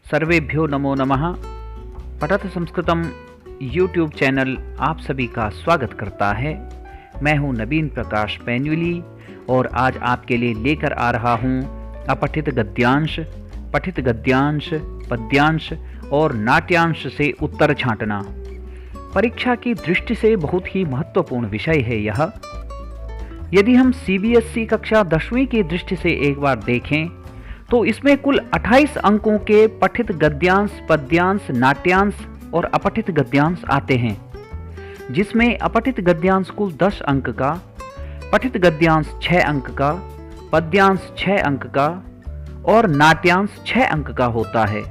सर्वेभ्यो नमो नमः। पठत संस्कृतम YouTube channel आप सभी का स्वागत करता है। मैं हूं नवीन प्रकाश पैन्युली और आज आपके लिए लेकर आ रहा हूं अपठित गद्यांश, पठित गद्यांश, पद्यांश और नाट्यांश से उत्तर छांटना। परीक्षा की दृष्टि से बहुत ही महत्वपूर्ण विषय है यह। यदि हम CBSE कक्षा 10वीं की दृष्टि से एक बार देखें तो इसमें कुल 28 अंकों के पठित गद्यांश, पद्यांश, नाट्यांश और अपठित गद्यांश आते हैं, जिसमें अपठित गद्यांश कुल 10 अंक का, पठित गद्यांश 6 अंक का, पद्यांश 6 अंक का और नाट्यांश 6 अंक का होता है।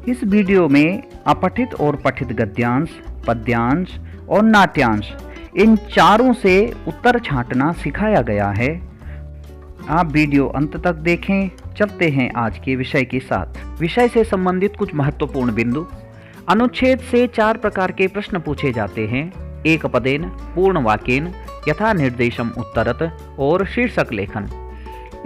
इस वीडियो में अपठित और पठित गद्यांश, पद्यांश और नाट्यांश इन चारों से उत्तर छांटना सिखाया गया है। आप वीडियो अंत तक देखें। चलते हैं आज के विषय के साथ। विषय से संबंधित कुछ महत्वपूर्ण बिंदु। अनुच्छेद से 4 प्रकार के प्रश्न पूछे जाते हैं: एक पदेन, पूर्ण वाक्येन, यथा निर्देशम उत्तरत और शीर्षक लेखन।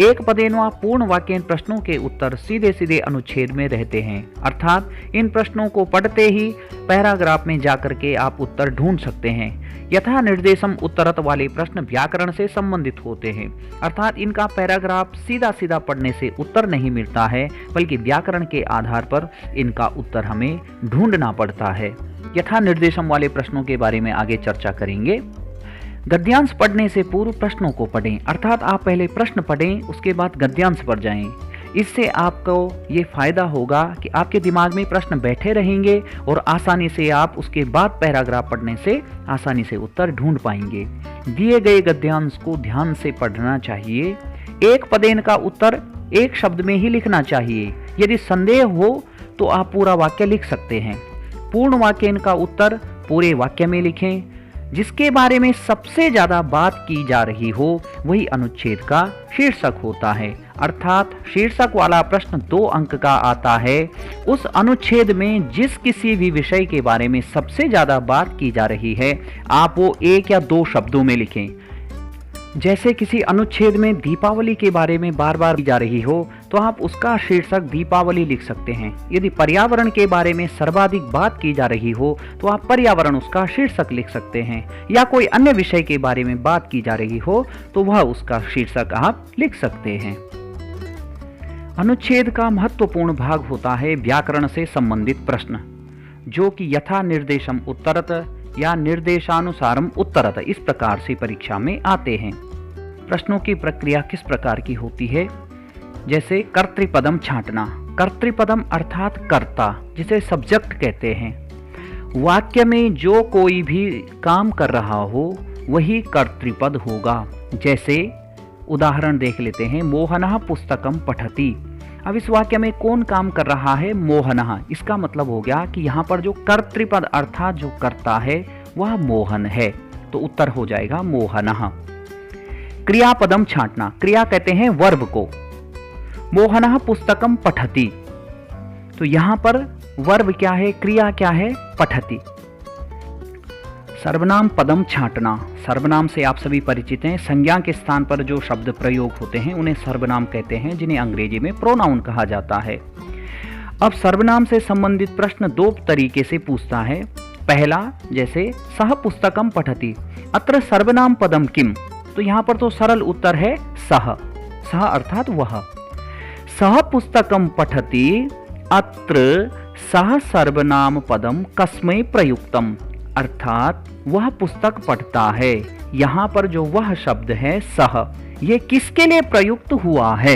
एक पदेन व पूर्ण वाक्येन प्रश्नों के उत्तर सीधे सीधे अनुच्छेद में रहते हैं, अर्थात इन प्रश्नों को पढ़ते ही पैराग्राफ में जाकर के आप उत्तर ढूंढ सकते हैं। यथा निर्देशम उत्तरत वाले प्रश्न व्याकरण से संबंधित होते हैं, अर्थात इनका पैराग्राफ सीधा सीधा पढ़ने से उत्तर नहीं मिलता है, बल्कि व्याकरण के आधार पर इनका उत्तर हमें ढूंढना पड़ता है। यथा निर्देशम वाले प्रश्नों के बारे में आगे चर्चा करेंगे। गद्यांश पढ़ने से पूर्व प्रश्नों को पढ़ें, अर्थात आप पहले प्रश्न पढ़ें, उसके बाद गद्यांश पर जाएं। इससे आपको ये फायदा होगा कि आपके दिमाग में प्रश्न बैठे रहेंगे और आसानी से आप उसके बाद पैराग्राफ पढ़ने से आसानी से उत्तर ढूंढ पाएंगे। दिए गए गद्यांश को ध्यान से पढ़ना चाहिए। एक पदेन का उत्तर एक शब्द में ही लिखना चाहिए। यदि संदेह हो तो आप पूरा वाक्य लिख सकते हैं। पूर्ण वाक्यन का उत्तर पूरे वाक्य में लिखें। जिसके बारे में सबसे ज्यादा बात की जा रही हो वही अनुच्छेद का शीर्षक होता है, अर्थात शीर्षक वाला प्रश्न 2 अंक का आता है। उस अनुच्छेद में जिस किसी भी विषय के बारे में सबसे ज्यादा बात की जा रही है, आप वो 1 या 2 शब्दों में लिखें। जैसे किसी अनुच्छेद में दीपावली के बारे में बार बार की जा रही हो तो आप उसका शीर्षक दीपावली लिख सकते हैं। यदि पर्यावरण के बारे में सर्वाधिक बात की जा रही हो तो आप पर्यावरण उसका शीर्षक लिख सकते हैं, या कोई अन्य विषय के बारे में बात की जा रही हो तो वह उसका शीर्षक आप लिख सकते हैं। अनुच्छेद का महत्वपूर्ण भाग होता है व्याकरण से संबंधित प्रश्न, जो कि यथा निर्देशम उत्तरत या निर्देशानुसारम उत्तरत इस प्रकार से परीक्षा में आते हैं। प्रश्नों की प्रक्रिया किस प्रकार की होती है? जैसे कर्तृपदम छांटना। कर्तृपदम अर्थात कर्ता, जिसे सब्जेक्ट कहते हैं। वाक्य में जो कोई भी काम कर रहा हो वही कर्तृपद होगा। जैसे उदाहरण देख लेते हैं, मोहनः पुस्तकम पठति। अब इस वाक्य में कौन काम कर रहा है? मोहनः। इसका मतलब हो गया कि यहाँ पर जो कर्तृपद अर्थात जो कर्ता है वह मोहन है, तो उत्तर हो जाएगा मोहनः। क्रियापदम छांटना। क्रिया कहते हैं वर्ब को। मोहनः पुस्तकम पठति, तो यहाँ पर वर्ब क्या है, क्रिया क्या है? पठति। सर्वनाम पदम छांटना। सर्वनाम से आप सभी परिचित हैं। संज्ञा के स्थान पर जो शब्द प्रयोग होते हैं उन्हें सर्वनाम कहते हैं, जिन्हें अंग्रेजी में प्रोनाउन कहा जाता है। अब सर्वनाम से संबंधित प्रश्न 2 तरीके से पूछता है। पहला, जैसे सह पुस्तकम पठति, अत्र सर्वनाम पदम किम, तो यहाँ पर तो सरल उत्तर है सह। सह अर्थात वह। सह पुस्तकम पठति अत्र सह सर्वनाम पदम कस्मै प्रयुक्तम, अर्थात वह पुस्तक पढ़ता है। यहाँ पर जो वह शब्द है सह, ये किसके लिए प्रयुक्त हुआ है?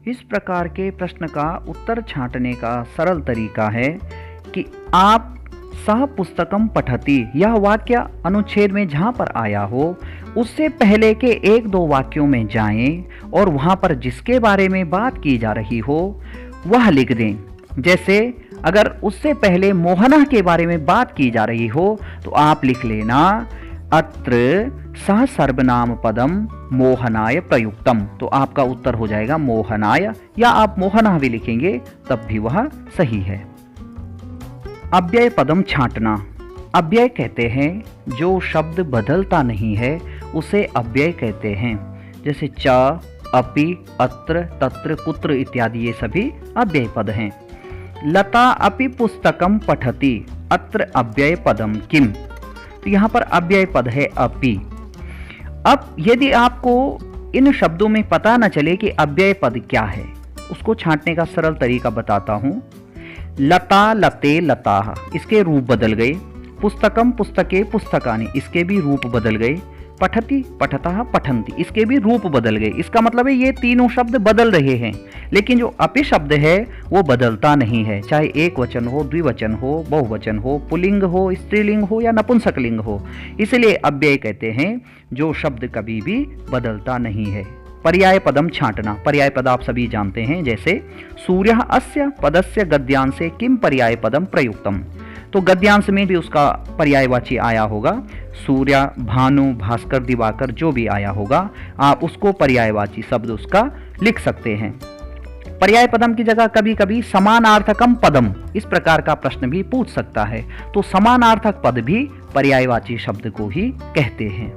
इस प्रकार के प्रश्न का उत्तर छांटने का सरल तरीका है कि आप सह पुस्तकम पठति यह वाक्य अनुच्छेद में जहाँ पर आया हो उससे पहले के 1-2 वाक्यों में जाएं और वहाँ पर जिसके बारे में बात की जा रही हो वह लिख दें। जैसे अगर उससे पहले मोहनः के बारे में बात की जा रही हो तो आप लिख लेना अत्र सह सर्वनाम पदम मोहनाय प्रयुक्तम, तो आपका उत्तर हो जाएगा मोहनाय, या आप मोहनः भी लिखेंगे तब भी वह सही है। अव्यय पदम छांटना। अव्यय कहते हैं जो शब्द बदलता नहीं है उसे अव्यय कहते हैं। जैसे च, अपि, अत्र, तत्र, कुत्र इत्यादि ये सभी अव्यय पद हैं। लता अपि पुस्तकम पठति, अत्र अव्यय पदम किम, तो यहाँ पर अव्यय पद है अपि। अब यदि आपको इन शब्दों में पता न चले कि अव्यय पद क्या है, उसको छांटने का सरल तरीका बताता हूँ। लता, लते, लताः, इसके रूप बदल गए। पुस्तकम, पुस्तके, पुस्तकानि, इसके भी रूप बदल गए। पठति, पठतः, पठन्ति, इसके भी रूप बदल गए। इसका मतलब है ये तीनों शब्द बदल रहे हैं, लेकिन जो अपि शब्द है वो बदलता नहीं है, चाहे एक वचन हो, द्विवचन हो, बहुवचन हो, पुल्लिंग हो, स्त्रीलिंग हो या नपुंसकलिंग हो। इसलिए अव्यय कहते हैं जो शब्द कभी भी बदलता नहीं है। पर्याय पदम छांटना, पर्याय पद आप सभी जानते हैं, जैसे सूर्यः अस्य पदस्य गद्यांशे किम पर्याय पदम प्रयुक्तम, तो गद्यांश में भी उसका पर्यायवाची आया होगा। सूर्य, भानु, भास्कर, दिवाकर जो भी आया होगा आप उसको पर्यायवाची शब्द उसका लिख सकते हैं। पर्याय पदम की जगह कभी कभी समानार्थकम पदम, इस प्रकार का प्रश्न भी पूछ सकता है, तो समानार्थक पद भी पर्यायवाची शब्द को ही कहते हैं।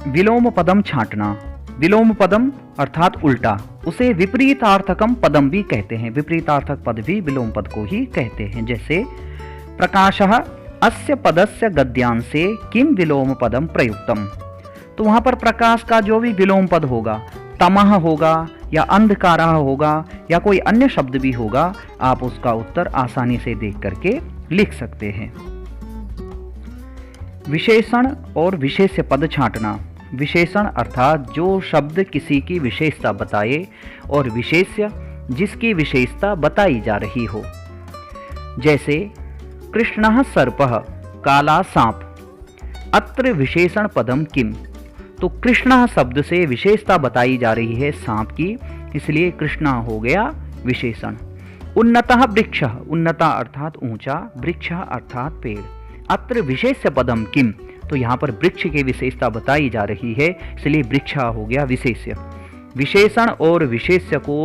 विलोम पदम छांटना, विलोम पदम अर्थात उल्टा, उसे विपरीतार्थकम पदम भी कहते हैं। विपरीतार्थक पद भी विलोम पद को ही कहते हैं। जैसे प्रकाशः अस्य पदस्य गद्यांशे किम विलोम पदम प्रयुक्तम, तो वहां पर प्रकाश का जो भी विलोम पद होगा, तमः होगा या अंधकारः होगा या कोई अन्य शब्द भी होगा, आप उसका उत्तर आसानी से देख करके लिख सकते हैं। विशेषण और विशेष्य पद छांटना, विशेषण अर्थात जो शब्द किसी की विशेषता बताए और विशेष्य जिसकी विशेषता बताई जा रही हो। जैसे कृष्णः सर्पः, काला सांप, अत्र विशेषण पदम किम, तो कृष्णः शब्द से विशेषता बताई जा रही है सांप की, इसलिए कृष्णा हो गया विशेषण। उन्नतः वृक्षः, उन्नता अर्थात ऊंचा, वृक्षः अर्थात पेड़, अत्र विशेष्य पदम किम, तो यहाँ पर वृक्ष की विशेषता बताई जा रही है, इसलिए वृक्षा हो गया विशेष्य। विशेषण और विशेष्य को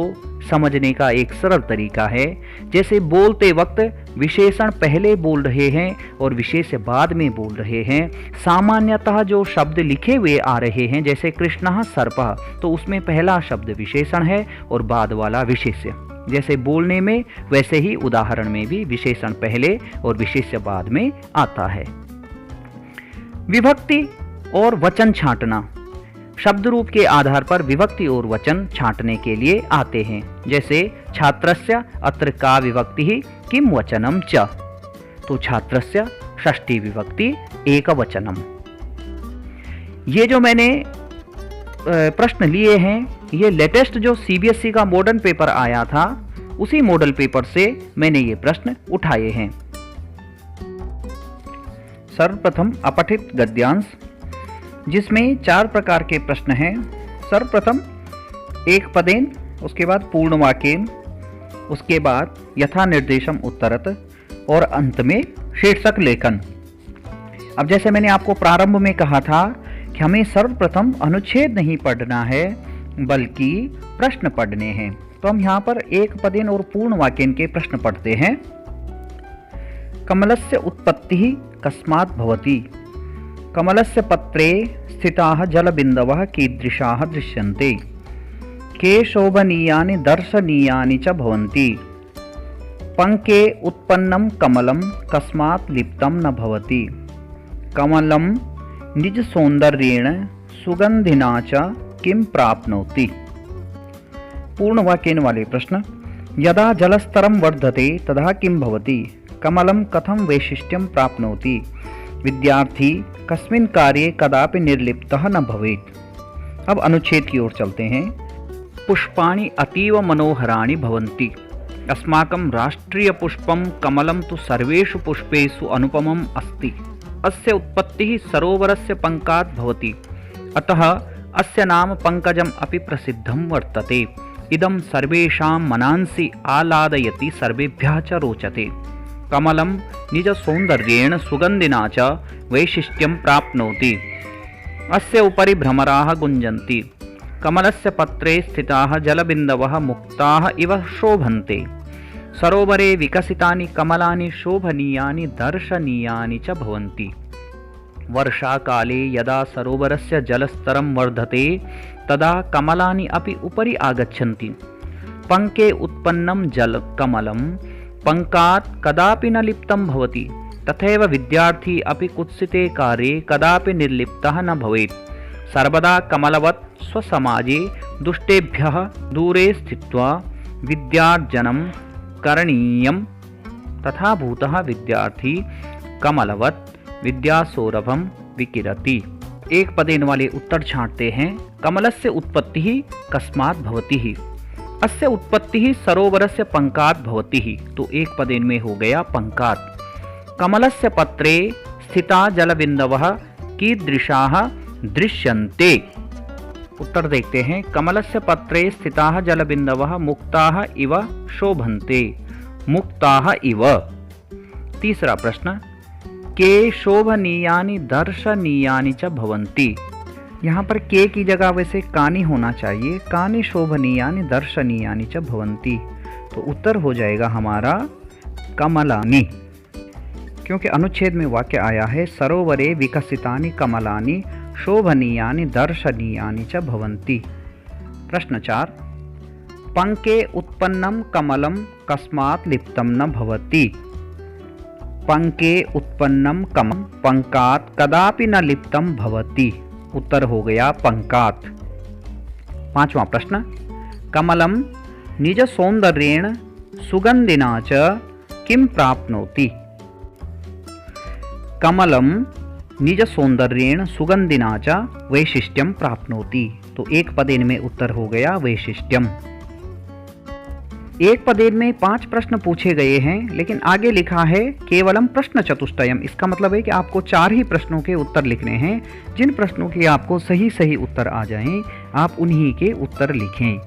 समझने का एक सरल तरीका है, जैसे बोलते वक्त विशेषण पहले बोल रहे हैं और विशेष्य बाद में बोल रहे हैं। सामान्यतः जो शब्द लिखे हुए आ रहे हैं, जैसे कृष्णः सर्पः, तो उसमें पहला शब्द विशेषण है और बाद वाला विशेष्य। जैसे बोलने में वैसे ही उदाहरण में भी विशेषण पहले और विशेष्य बाद में आता है। विभक्ति और वचन छांटना, शब्द रूप के आधार पर विभक्ति और वचन छांटने के लिए आते हैं। जैसे छात्रस्य अत्र का विभक्ति ही किम वचनम च, तो छात्रस्य षष्ठी विभक्ति एक वचनम। ये जो मैंने प्रश्न लिए हैं, ये लेटेस्ट जो सीबीएसई का मॉडर्न पेपर आया था, उसी मॉडल पेपर से मैंने ये प्रश्न उठाए हैं। सर्वप्रथम अपठित गद्यांश, जिसमें 4 प्रकार के प्रश्न हैं। सर्वप्रथम एक पदेन, उसके बाद पूर्ण वाक्येन, उसके बाद यथा निर्देशम उत्तरत और अंत में शीर्षक लेखन। अब जैसे मैंने आपको प्रारंभ में कहा था कि हमें सर्वप्रथम अनुच्छेद नहीं पढ़ना है बल्कि प्रश्न पढ़ने हैं, तो हम यहाँ पर एक पदेन और पूर्ण वाक्येन के प्रश्न पढ़ते हैं। कमलस्य उत्पत्तिः कस्मात् भवति, कमलस्य पत्रे स्थिताः जलबिन्दवः कीदृशाः दृश्यन्ते, के शोभनीयानि दर्शनीयानि च भवन्ति, पंके उत्पन्नं कमलं कस्मात् लिप्तं न भवति, कमलं निज सौन्दर्येण सुगन्धिना च किं प्राप्नोति। पूर्ण वाक्येन वाले प्रश्न। यदा जलस्तरं वर्धते तदा किं भवति, कमलं कथं वैशिष्ट्यं प्राप्नोति, विद्यार्थी कस्मिन् कार्ये कदापि निर्लिप्तः न भवेत्। अब अनुच्छेद की ओर चलते हैं। पुष्पाणि अतीव मनोहराणि भवन्ति, अस्माकं राष्ट्रीय पुष्पं कमलं तु सर्वेषु पुष्पेषु अनुपमम् अस्ति, अस्य उत्पत्तिः सरोवरस्य पंकात् भवति, अतः अस्य नाम पंकजम् अपि प्रसिद्धं वर्तते, इदं सर्वेषां मनांसि आह्लादयति, सर्वेभ्यः च रोचते, कमलं निज सौन्दर्येण सुगन्धिना च वैशिष्ट्यं प्राप्नोति, अस्य उपरि भ्रमराः गुञ्जन्ति, कमलस्य पत्रे स्थिताः जलबिन्दवः मुक्ताः इव शोभन्ते, सरोवरे विकसितानि कमलानि शोभनीयानि दर्शनीयानि च भवन्ति, वर्षाकाले यदा सरोवरस्य जलस्तरं वर्धते तदा कमलानि अपि उपरि आगच्छन्ति। पंके उत्पन्नं जल कमलं पंकात् कदापि न लिप्तं भवति। तथैव विद्यार्थी अपि कुत्सिते कार्ये कदापि निर्लिप्तः न भवेत्। सर्वदा कमलवत् स्वसमाजे दुष्टेभ्यः दूरे स्थित्वा विद्यार्जनं करणीयम्। तथा भूतः विद्यार्थी कमलवत् विद्यासौरभं विकिरति। एक पदेन वाले उत्तर छांटते हैं। कमलस्य उत्पत्तिः कस्मात् भवतिः। अस्य उत्पत्तिः सरोवरस्य पंकात् भवतिः। तो एक पदेन में हो गया पंकात्। कमलस्य पत्रे स्थिता जलबिंदवः कीदृशाः दृश्यन्ते। उत्तर देखते हैं। कमलस्य पत्रे स्थिताः जलबिंदवः मुक्ताः इव शोभन्ते। मुक्ताः इव। तीसरा प्रश्न, के शोभनीयानि दर्शनीयानि च भवन्ति। यहाँ पर के की जगह वैसे कानि होना चाहिए। कानि शोभनीयानि दर्शनीयानि च भवन्ति। तो उत्तर हो जाएगा हमारा कमलानि, क्योंकि अनुच्छेद में वाक्य आया है सरोवरे विकसितानि कमलानि शोभनीयानि दर्शनीयानि च भवन्ति। प्रश्न 4, पंके उत्पन्नं कमलं कस्मात् लिप्तं न भवति। पंके उत्पन्नं कमलं पंकात् कदापि न लिप्तं भवति। उत्तर हो गया पंकात्। पांचवा प्रश्न, कमलं निज सौंदर्येण सुगंधिना च किं प्राप्नोति। कमलं निज सौंदर्येण सुगंधिना च वैशिष्ट्यं प्राप्नोति। तो एक पदेन में उत्तर हो गया वैशिष्ट्यम। एक पदेन में 5 प्रश्न पूछे गए हैं, लेकिन आगे लिखा है केवलम प्रश्न चतुष्टयम। इसका मतलब है कि आपको 4 ही प्रश्नों के उत्तर लिखने हैं। जिन प्रश्नों के आपको सही उत्तर आ जाएं, आप उन्हीं के उत्तर लिखें।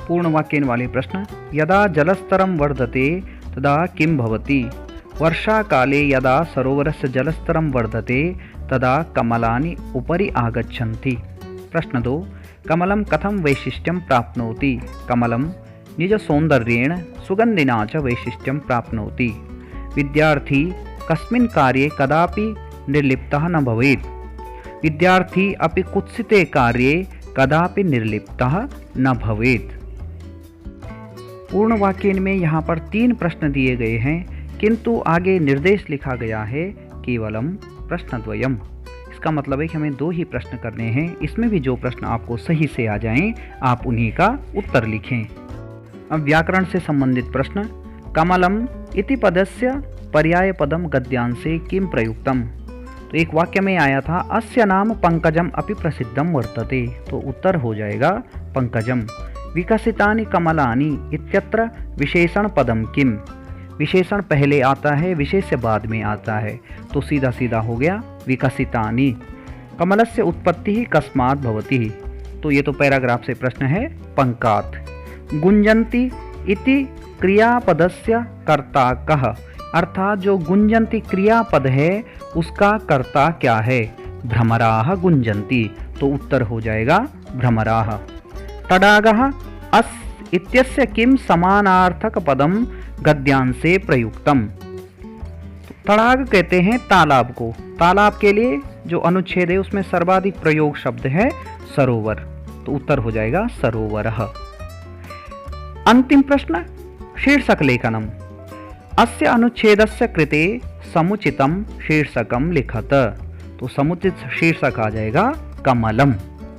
पूर्ण वाक्यन वाले प्रश्न, यदा जलस्तरं वर्धते तदा किं भवति। वर्षा काले यदा सरोवरस्य जलस्तरं वर्धते तदा कमलानि उपरि आगच्छन्ति। प्रश्न 2, कमलं कथं वैशिष्ट्यं प्राप्नोति। कमलं निज सौंदर्येण सुगंधिना च वैशिष्ट्यं प्राप्नोति। विद्यार्थी कस्मिन् कार्ये कदापि निर्लिप्तः न भवेत्। विद्यार्थी अपि कुत्सिते कार्ये कदापि निर्लिप्तः न भवेत्। पूर्ण वाक्य में यहाँ पर 3 प्रश्न दिए गए हैं, किंतु आगे निर्देश लिखा गया है केवलम प्रश्नद्वयम। इसका मतलब है कि हमें 2 ही प्रश्न करने हैं। इसमें भी जो प्रश्न आपको सही से आ जाएं, आप उन्हीं का उत्तर लिखें। अब व्याकरण से संबंधित प्रश्न, कमलम इति पदस्य पर्याय पदम गद्यांशे किम प्रयुक्तम। तो एक वाक्य में आया था अस्य नाम पंकजम अपि प्रसिद्धम वर्तते। तो उत्तर हो जाएगा पंकजम। विकसितानि कमलानि इत्यत्र विशेषण पदम किम। विशेषण पहले आता है, विशेष्य बाद में आता है। तो सीधा सीधा हो गया विकसितानि। कमलस्य उत्पत्ति कस्मात् भवति। तो ये तो पैराग्राफ से प्रश्न है पंकात्। गुंजन्ति इति क्रियापदस्य कर्ता कः। अर्थात जो गुंजन्ति क्रियापद है उसका कर्ता क्या है। भ्रमराः गुंजन्ति। तो उत्तर हो जाएगा भ्रमराः। तडागः अस् इत्यस्य किम समानार्थक पदम गद्यांशे प्रयुक्तम। तड़ाग कहते हैं तालाब को। तालाब के लिए जो अनुच्छेद है उसमें सर्वाधिक प्रयोग शब्द है सरोवर। तो उत्तर हो जाएगा सरोवरः। अंतिम प्रश्न, शीर्षक लेखनम। अस्य अनुच्छेदस्य कृते समुचितम शीर्षकम लिखत। तो समुचित शीर्षक आ जाएगा कमलम,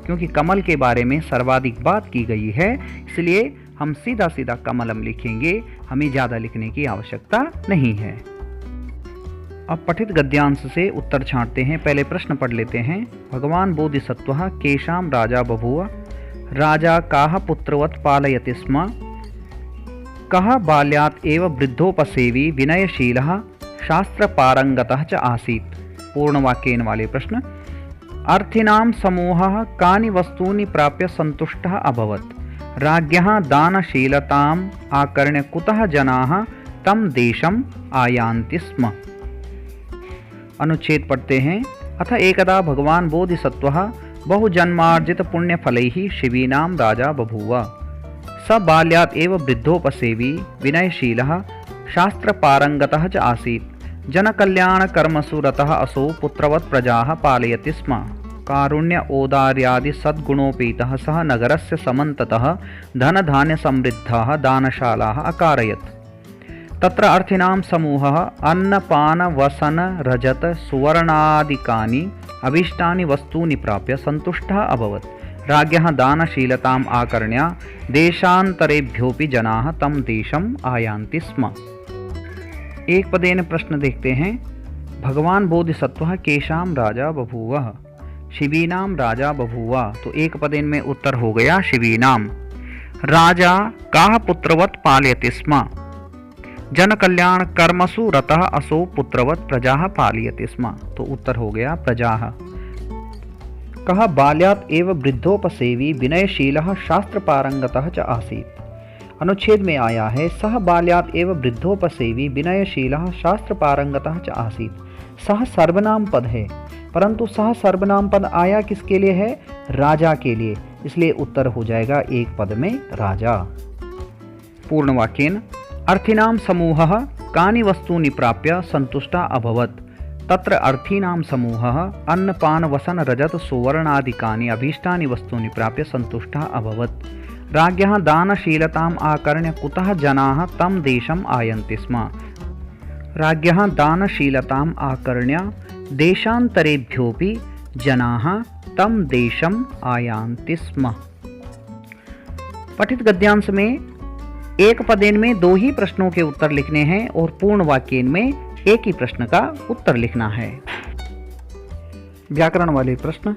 क्योंकि कमल के बारे में सर्वाधिक बात की गई है, इसलिए हम सीधा सीधा कमलम लिखेंगे। हमें ज़्यादा लिखने की आवश्यकता नहीं है। अब पठित गद्यांश से उत्तर छांटते हैं। पहले प्रश्न पढ़ लेते हैं। भगवान बोधिसत्वः केषां राजा बभूव। राजा काह पुत्रवत् पालयति स्म। कः बाल्यात् एव वृद्धोपसेवी विनयशीलः शास्त्रपारंगतः च आसीत्। पूर्णवाक्येन वाले प्रश्न, अर्थीनां समूहः कानि वस्तूनि प्राप्य सन्तुष्टः अभवत्। राज्ञः दानशीलताम् आकर्ण्य कुतः जनाः तं देशम् आयान्ति स्म। अनुच्छेद पढ़ते हैं। अथ एकदा भगवान बोधिसत्वः बहुजन्मार्जित पुण्यफलैः शिवीनां राजा बभूव। स बाल्यात् एव वृद्धोपसेवी विनयशीलः शास्त्रपारंगतः च आसीत्। जनकल्याणकर्मसु रतः असौ पुत्रवत् प्रजाः पालयति स्म। कारुण्य औदार्यादि सद्गुणोपेतः सः नगरस्य समन्ततः धनधान्य समृद्धः दानशालाः अकारयत्। तत्र अर्थिनां समूहः अन्नपान वसन रजत सुवर्णादिकानि अभीष्टानि वस्तूनि प्राप्य सन्तुष्टः अभवत्। राज्ञः दानशीलताम् आकर्ण्य देशान्तरेभ्योऽपि जनाः तं देशम् आयान्ति स्म। एक पदेन प्रश्न देखते हैं। भगवान बोधिसत्वः केषां राजा बभूवः? शिवीनां राजा बभूव। तो एक पदेन में उत्तर हो गया शिवीनां। राजा काः पुत्रवत् पालयति स्म? जन कल्याण कर्मसु रतः असौ पुत्रवत् प्रजाः पालयति स्म। तो उत्तर हो गया प्रजाः। कः बाल्यात् एव वृद्धोपसेवी विनयशीलः शास्त्रपारंगतः च आसीत्? अनुच्छेद में आया है सह बाल्यात् एव वृद्धोपसेवी विनयशीलः शास्त्रपारंगतः च आसीत्। सह सर्वनाम पद है, परंतु सह सर्वनाम पद आया किसके लिए है? राजा के लिए, इसलिए उत्तर हो जाएगा एक पद में राजा। पूर्ण वाक्येन अर्थिनां समूहः कानि वस्तूनि प्राप्य सन्तुष्टा अभवत्। तत्र अर्थीनां समूहः अन्नपान वसन रजत सुवर्णादिकानि अभीष्टानि वस्तूनि प्राप्य सन्तुष्टः अभवत्। राज्ञः दानशीलताम् आकर्ण्य कुतः जनाः तं देशम् आयन्ति स्म? राज्ञः दानशीलताम् आकर्ण्य देशान्तरेभ्योऽपि जनाः तं देशम् आयान्ति स्म। पठित गद्यांश में एक पदेन में 2 ही प्रश्नों के उत्तर लिखने हैं और पूर्ण वाक्येन में एक ही प्रश्न का उत्तर लिखना है। व्याकरण वाले प्रश्न।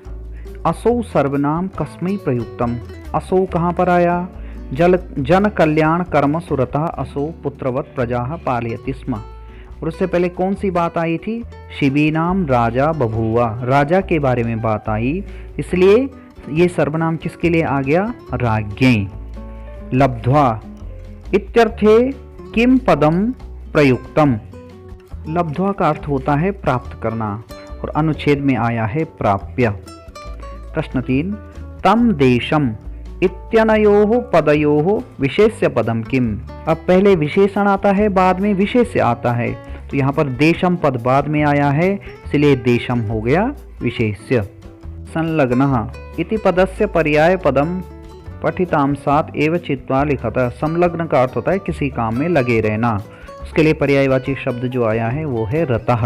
असौ सर्वनाम कस्मै प्रयुक्तम? असौ कहाँ पर आया? जन कल्याण कर्म सुरतः असौ पुत्रवत् प्रजाः पालयति स्म। और उससे पहले कौन सी बात आई थी? शिवीनाम राजा बभूवा, राजा के बारे में बात आई, इसलिए ये सर्वनाम किसके लिए आ गया? राज्ञै। लब्ध्वा इत्यर्थे किम पदम प्रयुक्तम? लब्ध्वा का अर्थ होता है प्राप्त करना और अनुच्छेद में आया है प्राप्य। प्रश्न 3। तम देशम इत्यनयोः पदयोः विशेष्य पदम किम? अब पहले विशेषण आता है, बाद में विशेष्य आता है, तो यहाँ पर देशम पद बाद में आया है, इसलिए देशम हो गया विशेष्य। संलग्नः इति पदस्य पर्याय पदम पठितांसात् एव चित्वा लिखत। संलग्न का अर्थ होता है किसी काम में लगे रहना, उसके लिए पर्यायवाची शब्द जो आया है वो है रतः।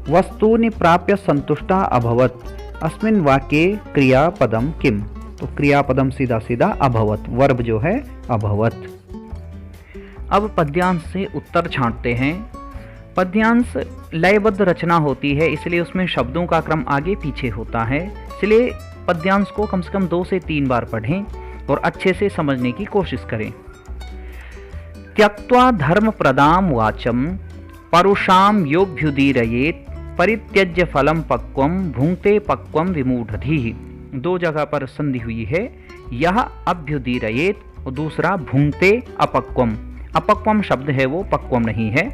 वस्तूनि प्राप्य सन्तुष्टः अभवत्। अस्मिन् वाक्ये क्रियापदम किम? तो क्रियापदम सीधा सीधा अभवत्, वर्ब जो है अभवत्। अब पद्यांश से उत्तर छांटते हैं। पद्यांश लयबद्ध रचना होती है, इसलिए उसमें शब्दों का क्रम आगे पीछे होता है, इसलिए पद्यांश को कम से कम 2 से 3 बार पढ़ें और अच्छे से समझने की कोशिश करें। त्यक्त्वा धर्म प्रदाम वाचम परुषाम योभ्युदीरयेत परित्यज्य फलम पक्वम भुंक्ते पक्वम विमूढ़धीः। 2 जगह पर संधि हुई है, यह अभ्युदीरयेत और दूसरा भुंक्ते अपक्वम। अपक्वम शब्द है वो पक्वम नहीं है।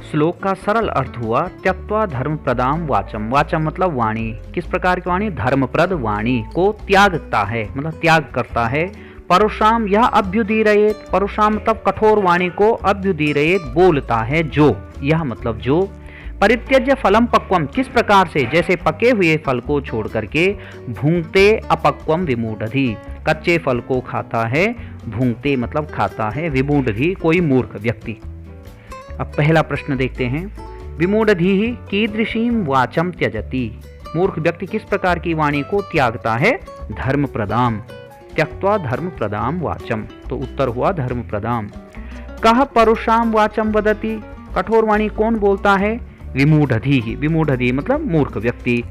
श्लोक का सरल अर्थ हुआ त्यक्त्वा धर्म प्रदाम वाचम। वाचम मतलब वाणी। किस प्रकार की वाणी? धर्मप्रद वाणी को त्यागता है, मतलब त्याग करता है। परुषाम यह अभ्युदीरयेत, परुषाम मतलब कठोर वाणी को, अभ्युदीरयेत बोलता है जो, यह मतलब जो। परित्यज्य फलम पक्वम किस प्रकार से? जैसे पके हुए फल को छोड़ करके। भूंगते अपक्वम विमूढ़धि कच्चे फल को खाता है, भूंगते मतलब खाता है, विमूढ़धि कोई मूर्ख व्यक्ति। अब पहला प्रश्न देखते हैं। विमूढ़धीः कीदृशीं वाचम त्यजति? मूर्ख व्यक्ति किस प्रकार की वाणी को त्यागता है? धर्म प्रदाम। त्यक्त्वा धर्म प्रदाम वाचम, तो उत्तर हुआ धर्म प्रदाम। कः परुषाम वाचम वदति? कठोर वाणी कौन बोलता है? विमूढ़धीः। विमूढ़धीः मतलब मूर्ख व्यक्ति।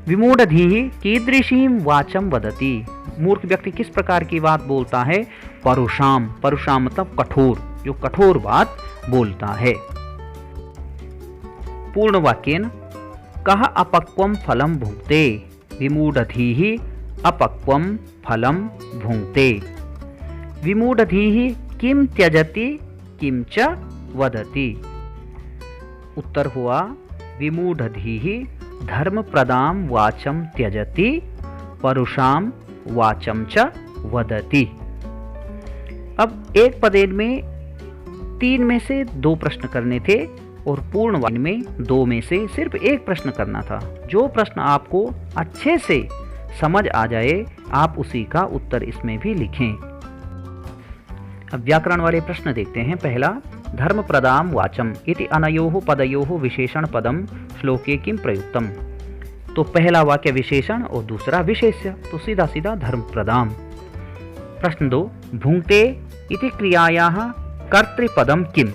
विमूढ़धीः कीदृशीं वाचम वदति? मूर्ख व्यक्ति किस प्रकार की बात बोलता है? परुषाम। परुषाम मतलब कठोर, जो कठोर बात बोलता है। पूर्ण वाक्येन कः अपक्वम फलम भुंक्ते? विमूढ़धीः अपक्वम फलम भुंक्ते। विमूढ़धीः किम त्यजति किम च वदति? उत्तर हुआ विमूढ़धीः धर्म प्रदाम वाचम त्यजति परुषाम वाचम च वदति। अब एक पदेन में 3 में से 2 प्रश्न करने थे। और पूर्ण वाक्य में 2 में से सिर्फ एक प्रश्न करना था। जो प्रश्न आपको अच्छे से समझ आ जाए आप उसी का उत्तर इसमें भी लिखें। अब व्याकरण वाले प्रश्न देखते हैं। पहला, धर्म प्रदाम वाचम इति अनयोः पदयोः विशेषण पदम श्लोके किम प्रयुक्तम। तो पहला वाक्य विशेषण और दूसरा विशेष्य, तो सीधा सीधा धर्म प्रदाम। प्रश्न 2, भुंक्ते इति क्रियायाः कर्तृपदम किम।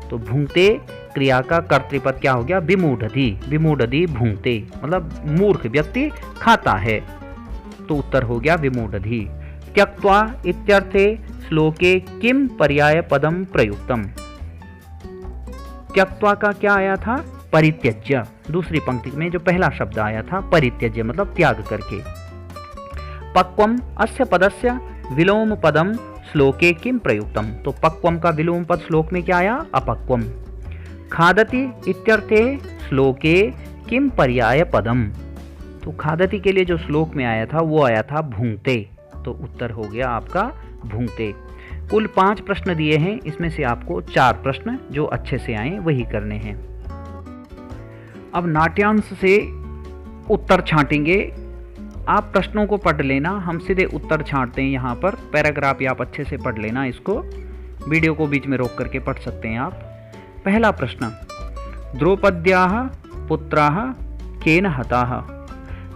तो भुंक्ते क्रिया का कर्तृपद क्या हो गया? विमूढ़धि। विमूढ़धि भुंक्ते मतलब मूर्ख व्यक्ति खाता है, तो उत्तर हो गया विमूढ़धि। त्यक्त्वा इत्यर्थे श्लोके किम पर्याय पदम प्रयुक्तम। त्यक्त्वा का क्या आया था? परित्यज्य। दूसरी पंक्ति में जो पहला शब्द आया था परित्यज्य मतलब त्याग करके। पक्वम अस्य पदस्य विलोम पदम श्लोके किम प्रयुक्तम। तो पक्वम का विलोम पद श्लोक में क्या आया? अपक्वम। खादति इत्यर्थे श्लोके किम पर्याय पदम। तो खादति के लिए जो श्लोक में आया था वो आया था भुंक्ते, तो उत्तर हो गया आपका भुंक्ते। कुल 5 प्रश्न दिए हैं, इसमें से आपको 4 प्रश्न जो अच्छे से आए वही करने हैं। अब नाट्यांश से उत्तर छांटेंगे। आप प्रश्नों को पढ़ लेना, हम सीधे उत्तर छांटते हैं यहाँ पर। पैराग्राफ आप अच्छे से पढ़ लेना, इसको वीडियो को बीच में रोक करके पढ़ सकते हैं आप। पहला प्रश्न, द्रौपद्याः पुत्राः केन हताः।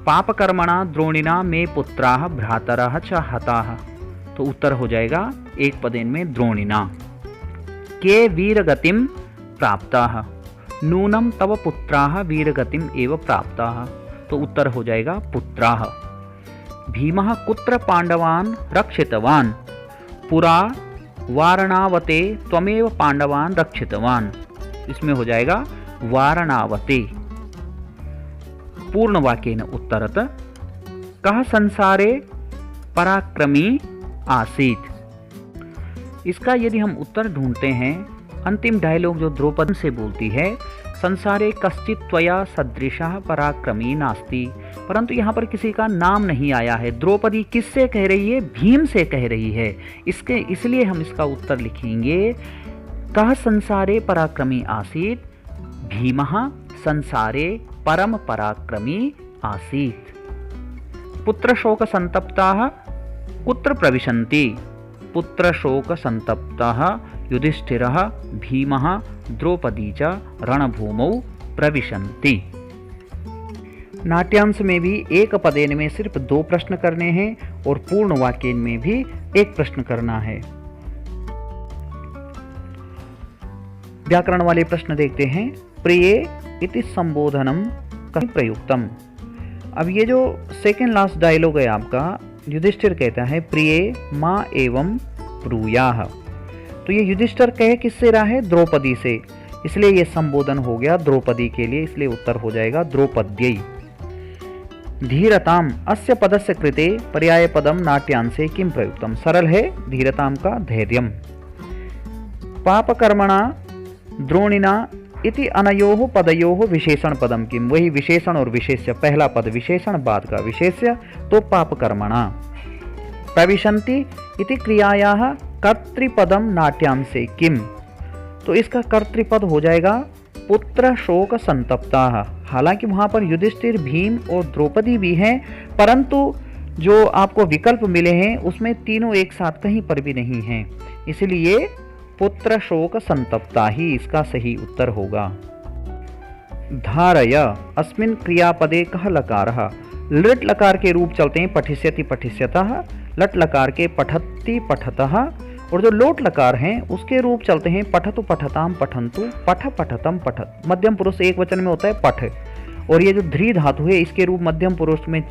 पापकर्मणा द्रोणिना मे पुत्राः भ्रातरः च हताः। तो उत्तर हो जाएगा एक पदेन में द्रोणिना। के वीरगतिम प्राप्ताः। नूनम तव पुत्राः वीरगतिम एव प्राप्ताः। तो उत्तर हो जाएगा पुत्राः। भीमः कुत्र पांडवान् रक्षितवान्। पुरा वारणावते त्वमेव पांडवान् रक्षितवान्। इसमें हो जाएगा वारणावते। पूर्ण वाक्येन उत्तरत कः संसारे पराक्रमी आसीत्। इसका यदि हम उत्तर ढूंढते हैं, अंतिम डायलॉग जो द्रौपदी से बोलती है, संसारे कश्चित् त्वया सदृशः पराक्रमी नास्ति। परंतु यहाँ पर किसी का नाम नहीं आया है। द्रौपदी किससे कह रही है? भीम से कह रही है। इसलिए हम इसका उत्तर लिखेंगे कः संसारे पराक्रमी आसीत्। भीमः संसारे परम पराक्रमी आसीत्। पुत्र शोक संतप्ताः कुत्र प्रविशन्ति। पुत्र शोक संतप्तः युधिष्ठिरः भीमः द्रौपदी च रणभूमौ प्रविशन्ति। नाट्यांश में भी एक पदेन में सिर्फ 2 प्रश्न करने हैं और पूर्ण वाक्यन में भी 1 प्रश्न करना है। व्याकरण वाले प्रश्न देखते हैं। प्रिये इति संबोधनम कहीं प्रयुक्तम। अब ये जो सेकेंड लास्ट डायलॉग है आपका, युधिष्ठिर कहता है प्रिये माँ एवं ब्रूयाः। तो ये युधिष्ठिर कहे किससे रहा है? द्रौपदी से, इसलिए ये संबोधन हो गया द्रौपदी के लिए, इसलिए उत्तर हो जाएगा द्रौपद्यै। धीरताम अस्य पदस्य कृते पर्याय पदम नाट्यांशे किम प्रयुक्तम। सरल है, धीरताम का धैर्यम। पापकर्मणा द्रोणिना इति अनयोः पदयोः विशेषण पदम किम। वही विशेषण और विशेष्य, पहला पद विशेषण बाद का विशेष्य, तो पापकर्मणा। प्रविशन्ति इति क्रियायाः कर्तृपदम नाट्यांशे किम। तो इसका कर्तृपद हो जाएगा पुत्र शोक संतप्ताः। हालांकि वहाँ पर युधिष्ठिर, भीम और द्रौपदी भी हैं, परंतु जो आपको विकल्प मिले हैं उसमें तीनों एक साथ कहीं पर भी नहीं हैं, इसलिए पुत्र शोक संतप्ता ही इसका सही उत्तर होगा। धारय अस्मिन् क्रियापदे कः लकारः। लृट लकार के रूप चलते हैं पठिष्यति पठिष्यतः, लट लकार के पठति पठतः, और जो लोट लकार हैं उसके रूप चलते हैं पठतु पठताम पठन्तु, पठ पठतम पठत। मध्यम पुरुष एक वचन में होता है पठ, और ये जो ध्री धातु है इसके रूप मध्यम पुरुष में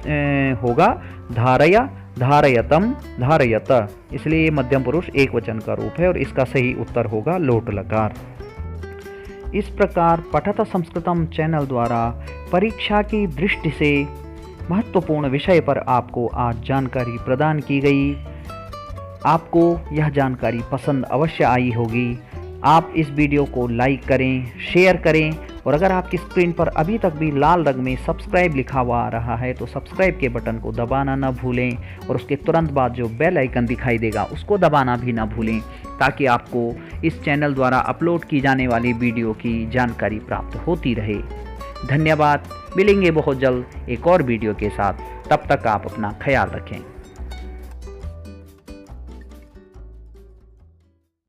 होगा धारया धारयतम धारयत, इसलिए ये मध्यम पुरुष एक वचन का रूप है और इसका सही उत्तर होगा लोट लकार। इस प्रकार पठत संस्कृतम चैनल द्वारा परीक्षा की दृष्टि से महत्वपूर्ण विषय पर आपको आज जानकारी प्रदान की गई। आपको यह जानकारी पसंद अवश्य आई होगी। आप इस वीडियो को लाइक करें, शेयर करें और अगर आपकी स्क्रीन पर अभी तक भी लाल रंग में सब्सक्राइब लिखा हुआ आ रहा है तो सब्सक्राइब के बटन को दबाना ना भूलें और उसके तुरंत बाद जो बेल आइकन दिखाई देगा उसको दबाना भी ना भूलें, ताकि आपको इस चैनल द्वारा अपलोड की जाने वाली वीडियो की जानकारी प्राप्त होती रहे। धन्यवाद। मिलेंगे बहुत जल्द एक और वीडियो के साथ, तब तक आप अपना ख्याल रखें।